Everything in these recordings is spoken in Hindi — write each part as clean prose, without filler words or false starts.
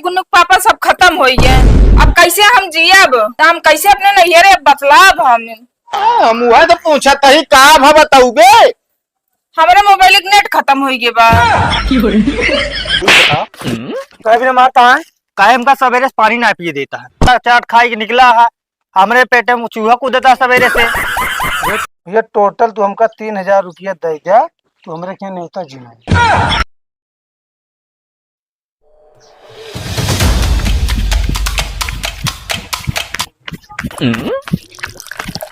गुन्नुक पापा सब खत्म हो गए। अब कैसे हम जियब? हम कैसे अपने नैहरे बतलाब? हम वह तो पूछा तही का भा बताऊ बे। हमारे मोबाइल के नेट खत्म हो गए बा। कभी मारता है कायम का सवेरे से पानी ना पिए देता है, चाट खाई के निकला है, हमरे पेटे में चूहा कूदता सवेरे से। ये टोटल तू हमका 3000 रुपया दे दिया, तू हमरे क्या नहीं होता जी।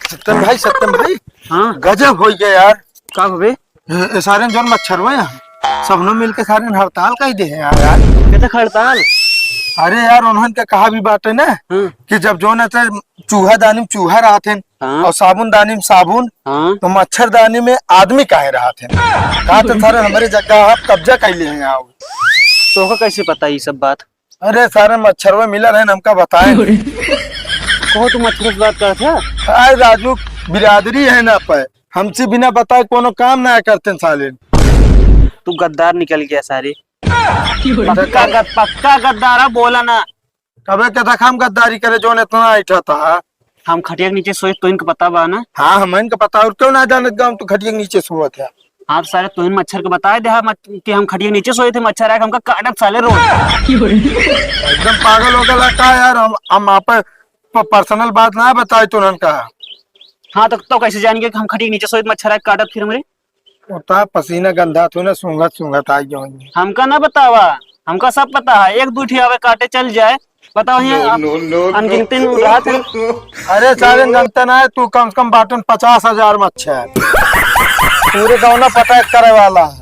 सत्यम भाई हाँ गजब हो गया यार। का भवे सारे जो मच्छर हुए सबने मिलके सारे हड़ताल कर दे यार। कहते हड़ताल? अरे यार उन्होंने क्या कहा भी बात है ना कि जब जो न चूहा दानी में चूहा रहा थे और साबुन दानी में साबुन, तो मच्छरदानी में आदमी काहे रहा थे। कहा तो सारे हमारे जगह आप कब्जा कर लिए हैं। तो का कैसे पता ये सब बात? अरे सारे मच्छर में मिला रहे हमका बताए। कहो तुम मच्छर से बात करते हो? आए राजू बिरादरी है ना पे, हमसे बिना बताए कोनो काम ना करते साले। तू गद्दार निकल गया सारे। पक्का गद्दार बोला ना। कबे के तक हम गद्दारी करे जो इतना ऐठा था। हम खटिया के नीचे सोए तो इनको पता बा ना। हाँ हम इनको पता, और क्यों ना जाने गाँव तो खटिया के नीचे सोए थे। आप सारे तो मच्छर को बताए दे कि हम खटिया के नीचे सोए थे, मच्छर आया हमका काटत साले रोज। एकदम पागल हो गया का यार। हम आप पर्सनल बात ना बताए तो उन्होंने कहा। हाँ तो कैसे जानेंगे कि हम खटिया के नीचे सोए मच्छर आया काटत फिर हमरे? होता पसीना गंदा तो ना सूंघत सूंघत आई जाएंगे। हमका ना बतावा, हमका सब पता है। एक दूठी आवे काटे चल जाए बताओ अनगिनती रात है। अरे सारे जनता ना है, तू कम से कम बाटन 50,000 मच्छर पूरे गाँव ना पता करे वाला है।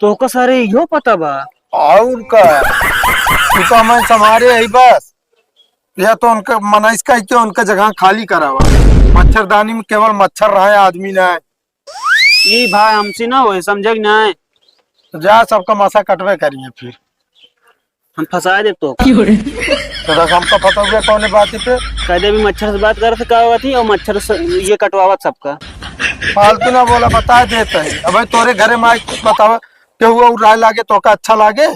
तो का सारे यो पता बा और का तू तो हमें समारे है बस। या तो उनका मनाइस का क्या उनका जगह खाली करावा। मच्छरदानी में केवल मच्छर रहे, आदमी ना है। ये भाई हमसे ना हो समझ ना है। तो जा सबका मासा कटवे करिए फिर हम फंसा दे तो हमका पता हुआ कौन बात पे कहते भी मच्छर से बात कर थी और मच्छर से ये कटवावत सबका। फालतू ना बोला बता देता है। अब तोरे घरे में बतावा क्या हुआ राय लागे तो का अच्छा लागे।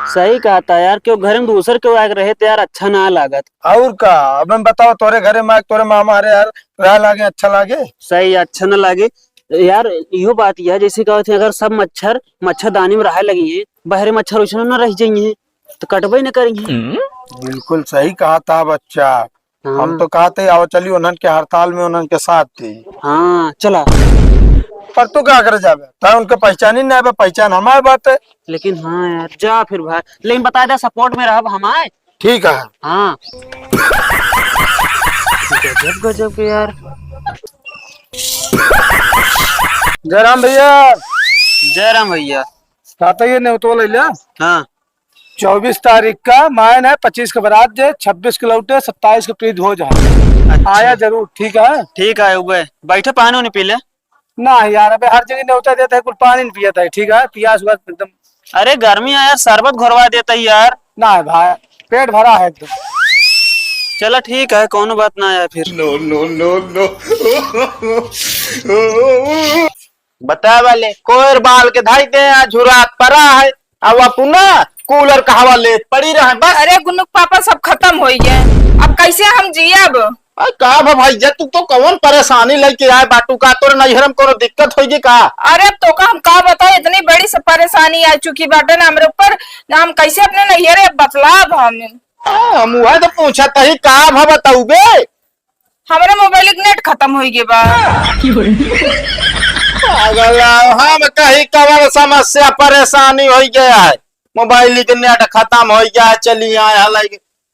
सही कहा था यार, क्यों घर में दूसर क्यों आग रहे थे यार, अच्छा ना लागत। और का अब मैं बताओ तोरे घरे में तोरे मामा हरे यार राय लागे अच्छा लागे। सही अच्छा ना लागे यार। यो बात यह जैसे कहते अगर सब मच्छरदानी में रह लगी है, बहरे मच्छर उछल न रह जाइए तो कटबे न करेंगे। बिल्कुल सही कहा था बच्चा। हम तो कहते आओ चलिए उन्हन के हड़ताल में उन्हन के साथ थी। हाँ चला पर तू क्या कर जावे तो उनके पहचान ही नहीं, पहचान हमारे बात है। लेकिन हाँ यार जा फिर भाई, लेकिन बता दे सपोर्ट में रहा हमारे। ठीक है हाँ गजब गजब के यार। जयराम भैया। जयराम भैया। ये नहीं तो ले लिया। हाँ 24 तारीख का मायन है, 25 का बारात जे, 26 के लौटे, 27 के प्रीत हो जाए। अच्छा। आया जरूर। ठीक है ठीक है उबे बैठे पानी नहीं पी ले ना यार। अबे हर जगह न्योता देता है, कुछ पानी नहीं पिया था। ठीक है पियास हुआ एकदम। अरे गर्मी है यार, शरबत घोरवा देता है यार। ना भाई पेट भरा है एकदम। चलो ठीक है कोनो बात ना आया फिर। नो नो नो नो बता वाले कोयर बाल के धाई दे झुरात पड़ा है। अब पुनः कूलर का हवा ले पड़ी रहे बस। अरे गुन्नुक पापा सब खत्म हो गए। अब कैसे हम जियब? का भाई तू तो कौन परेशानी लेके आए बाटू का तोर नैहरम कोनो दिक्कत होगी का? अरे तो का हम का बताओ, इतनी बड़ी परेशानी आ चुकी बाटे ना हमरे ऊपर। हम कैसे अपने नैहरे बतलाब? हम वह तो पूछा तही का भा बताऊ बे। हमारे मोबाइल के नेट खत्म हो गए बा। हम कहीं कवर समस्या परेशानी हो गया है, मोबाइल के नेट खत्म हो गया है। चलिए आए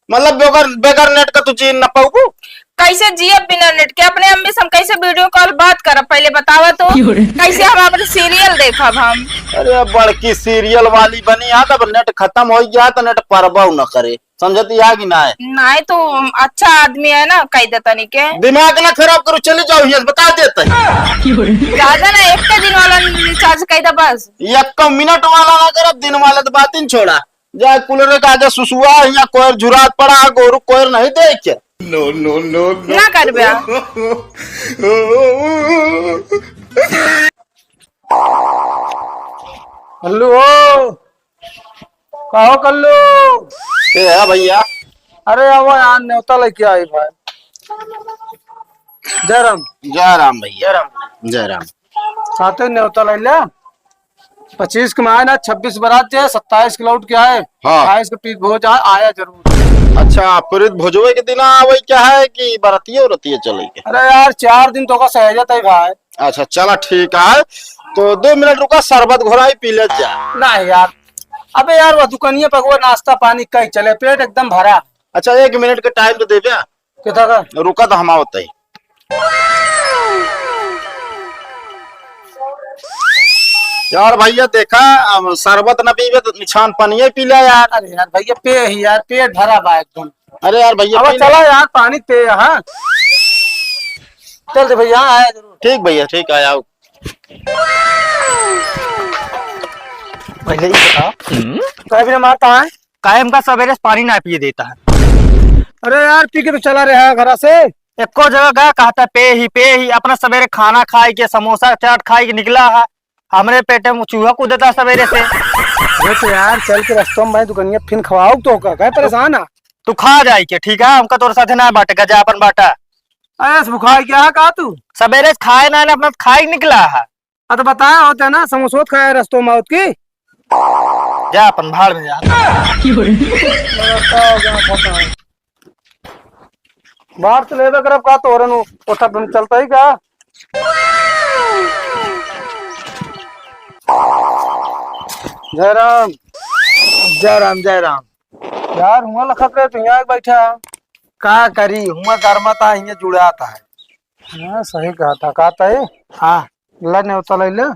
मतलब बेगर नेट का तू जी न पाऊ। कैसे जिए बिना नेट के? अपने अम्मी से हम कैसे वीडियो कॉल बात करब? पहले बतावा तो कैसे हम अपने सीरियल देखब हम? अरे बड़की सीरियल वाली बनी है, तब नेट खत्म हो गया तो नेट परबा न करे, समझती है कि ना है? नहीं तो अच्छा आदमी है ना, कह देता नहीं के दिमाग ना खराब करो। चले जाओ ये बता देते ज्यादा ना एक दिन वाला रिचार्ज कह दे बस। एक मिनट वाला ना कर, दिन वाला तो बात ही छोड़ा जा। कूलर का आगे सुसुआ या कोयर झुरात पड़ा गोरु कोयर नहीं देख। नो नो नो ना कर कल्लू हो कहो कल्लू। है भैया? अरे अब यार न्योता लेके आई भाई। जयराम। जय राम भैया, जय राम। साथे न्योता ले ले। 25 के मायना 26 बारात है, 27 के लौट के आए, हाँ। 28 के पीठ भोज आया जरूर। अच्छा, पुरित भोजवे के दिन आवे क्या है कि बरतिये उरतिये चलेंगे? अरे यार 4 दिन तो का सहजत है भाई। अच्छा चला ठीक है, तो 2 मिनट रुका, शरबत घोराई पी ले जा। नहीं यार, अबे यार वो दुकानिया पर वो नाश्ता पानी कहीं चले, पेट एकदम भरा। अच्छा 1 मिनट का टाइम तो दे दिया। कितना का? रुका तो हम आवत ही। यार भैया देखा, अब शरबत न पीवे तो निछान पनिये पी ले यार। अरे यार भैया पे ही यार, पेट भरा बा एकदम। अरे यार भैया अब पी ले। चला यार पानी पे। हाँ चल भैया आया जरूर। ठीक भैया ठीक है, आओ। पहले ही बताओ कहीं भी मारता है। कायम का सवेरे पानी ना पिए देता है। अरे यार पी के तो चला रहा है घर से। एको जगह गया कहता पे ही अपना सवेरे खाना खाई के समोसा चाट खाई के निकला है। हमरे पेटे में चूहा कूदता सवेरे से। वो तो यार चल के रास्ते में दुकानिया फिर खवाओ तो का परेशान है। तू खा जाई के ठीक है, हमका तोर साथे ना बाटे का, जा अपन बाटा। ऐस बुखार क्या है कहा तू? सवेरे से खाए ना अपना खाई निकला है। तो बताया होता है ना, समोसा खाया रास्तों में की। जा अपन भाड़ में जा। बाहर से लेबे करब का तोरन उठा तुम चलता ही का। जयराम। जयराम जयराम। यार हुआ लखत रहे तू यहाँ बैठा। का करी हुआ गर्मता हिये जुड़ाता है। हाँ सही कहा था, कहता है। हाँ ला न्योता ले ले।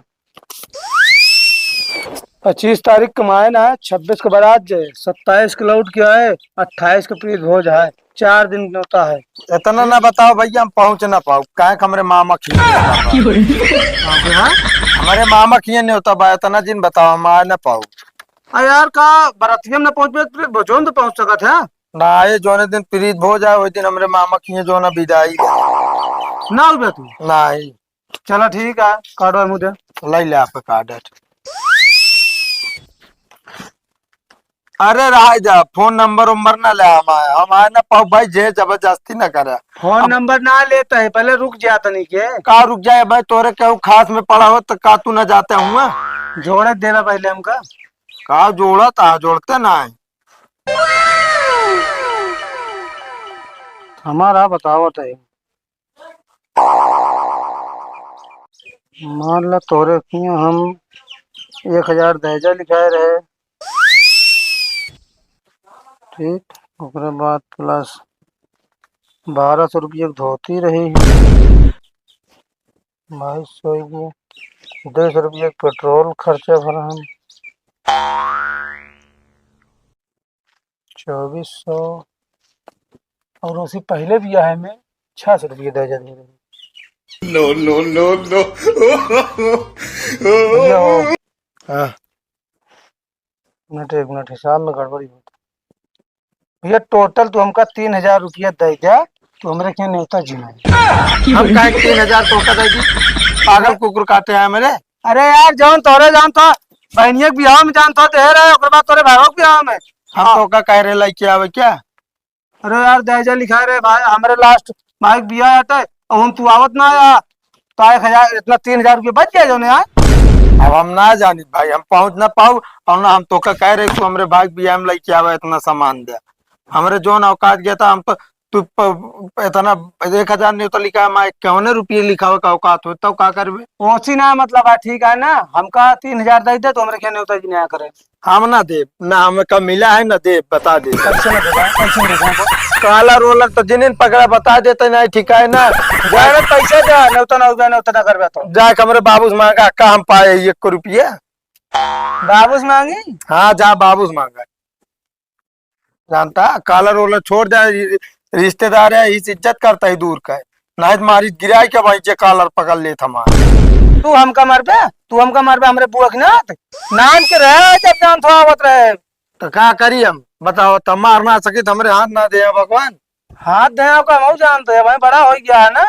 25 तारीख के मायना है, 26 के बारात जाए, 27 के लौट के आए, 28 के प्रीत भोज है, 4 दिन न्योता है। इतना ना बताओ भैया, हम पहुँच ना पाओ काहे हमारे मामा की हमारे मामा की नहीं होता बा, इतना दिन बताओ हम आ ना पाओ। यार का बरातियम न पहुंच प्रीत भोजन तो पहुंच सका था ना। ये जोने दिन प्रीत भोज आए वही दिन हमारे मामा की जो ना विदाई ना हो तू। नहीं। चलो ठीक है, कार्ड मुझे ले ले आपका कार्ड। अरे रहा जा, फोन नंबर उम्र ना ले हम आए ना पाओ भाई, जे जबरदस्ती ना करे। फोन नंबर ना लेता है, पहले रुक जाता नहीं के का रुक जाए भाई, तोरे कहूँ खास में पड़ा हो तो का तू ना जाते हुआ जोड़े देना पहले हमका। का जोड़ा था, जोड़ते ना है। हमारा बताओ तो मान ला तोरे क्यों हम 1000 दहेजा लिखाए रहे, ठीक। उसके बाद प्लस 1200 रुपये धोती रही, 2200 की 200 रुपये पेट्रोल खर्चा भरा हम, 2400 और उसी पहले भी है में 600 रुपये दहेजा दे रही। No no no no. एक मिनट हिसाब में गड़बड़ी होती भैया। टोटल तो हमका 3000 रुपया दे दिया, तो हमरे क्या न्योता जीना हम कहे 3000 टोका देगी, पागल कुकुर काटे हैं मेरे। अरे यार जान तोरे जान था, बहनिया के बियाह में जान था दे रहे, ओकर बाद तोरे भाई के बियाह में हम टोका कह रहे लेके आवे क्या? अरे यार दहेजा लिखा रहे भाई, हमारे लास्ट भाई के बियाह आता है और हम तू आवत ना आया तो 1000 इतना 3000 रुपये बच गया जो ने यार। अब हम ना जानी भाई, हम पहुंच ना पाऊ और ना हम टोका कह रहे तू हमारे भाई बियाह में लेके आवे इतना सामान दे। हमरे जो ना औकात गया था हम तो तू इतना 1000 नहीं तो लिखा है, क्यों ने रुपये लिखा हुआ का औकात हो तब का करबे? ओसी ना मतलब है, ठीक है ना, हमका 3000 दे दे तो हमरे क्या न्योता जी नया करे। हम ना दे ना, हमें कब मिला है ना दे, बता दे। कैसे ना देगा, कैसे ना देगा काला रोलर तो जिन पकड़ा बता देते नहीं, ठीक है ना। जाए पैसे दे, न्योता ना उबे न्योता ना करबे तो जाके हमारे बाबू से मांगा का हम पाए 1 रुपया। बाबू से मांगी? हाँ जा बाबू से मांगा। जानता काला रोलर छोड़ जाए, रिश्तेदार है इस इज्जत करता है दूर का है, नहीं मारी गिराई के भाई जे कालर पकड़ ले था। तू हमका मारबे, तू हमका मारबे, हमरे बुआ के नाम के रहे जब जान थोड़ा आवत रहे तो क्या करी हम बताओ, तब मार ना सके तो हमरे हाथ ना दे भगवान। हाथ दे का हम जानते हैं भाई, बड़ा हो गया है ना,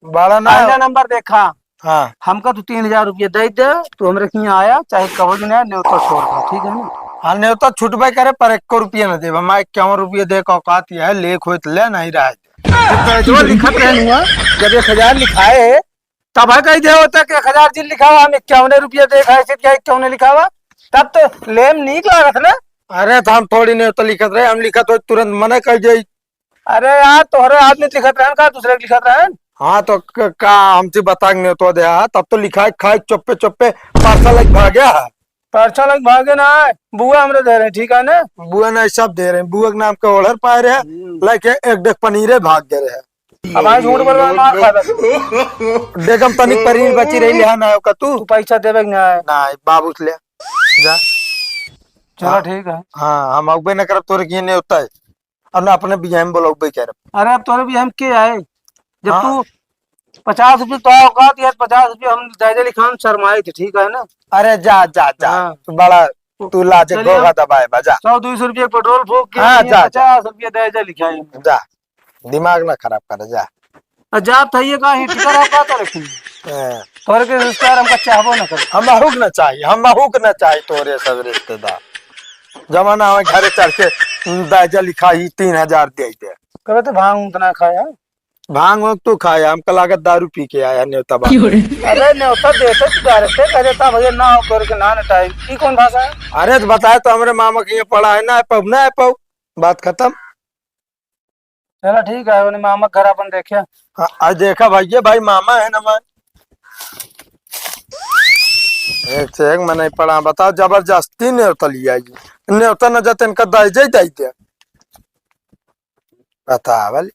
बड़ा ना पहला नंबर देखा। हाँ हमका तू 3000 रुपये दे दे, तू हमरे यहाँ आया चाहे कब ना न्योता छोड़ दे, ठीक है ना। हाँ न्योता छुटबे करे पर 1 रुपया न देवा, मैं 51 रुपया दे के औकात यह है, लेख होत ले नहीं रहा है। जो लिखत रहन हुआ जब 1000 लिखाए तब है कही दे होता कि 1000 जी लिखा हुआ, हम 51 रुपया दे खाए से क्या 51 लिखा हुआ, तब तो लेम नीक लागत ना। अरे तो हम थोड़ी न्योता लिखत रहे, हम लिखत हो तुरंत मना कर जाई। अरे यार तोहरे आदमी लिखत रहन का दूसरे के लिखत रहन। हाँ तो का हमसे बता नहीं तो दे, तब तो लिखाई खाई चुप्पे चुप्पे पार्सल लग भाग गया, पार्सल लग भागे ना बुआ हमरे दे रहे, ठीक है ना, बुआ ने सब दे रहे, बुआ के नाम के ऑर्डर पाए रहे लेके 1 डेक पनीरे भाग गए रहे। अब आज झूठ बोलवा मार खा देखम तनिक पनीर बची रही ले ना का तू पैसा देबे ना नहीं बाबू ले जा। चलो ठीक है। हाँ हम अबे न करब तोरे की नहीं होता है, अब ना अपने बियाह में बोलबे कर। अरे अब तोरे बियाह में के आए जब तू 50 रुपये तो औकात यार, 50 रुपये हम जायजा लिखान शर्माए थे, ठीक है ना। अरे जा जा जा तू बड़ा तू लाजे गोगा दबाए बजा 100-200 रुपये पेट्रोल फूक के 50 रुपये जायजा लिखाए जा, दिमाग ना खराब कर जा। जा थइए का ही टिकर औकात तो रखी तोरे के रिश्तेदार हमका चाहबो ना कर, हम हुक ना चाहिए, हम हुक ना चाहिए तोरे सब रिश्तेदार। जमाना में घरे चढ़ के जायजा लिखाई 3000 दे दे कबे तो भांग उतना खाया, भांग वक्त तू खाया, हमका लागत दारू पी के आया न्योता। अरे न्योता देते तू डायरेक्ट कह देता भैया ना हो कर के ना टाइम की कौन भाषा है। अरे तो बताए तो हमारे मामा के ये पढ़ा है ना पब ना पाऊ, बात खत्म। चलो ठीक है उन्हें मामा घर अपन देखे। हाँ आज देखा भैया भाई मामा है ना मैं एक से एक मैं नहीं पढ़ा, बताओ जबरदस्ती न्योता लिया न्योता न जाते इनका दाई दे बता वाली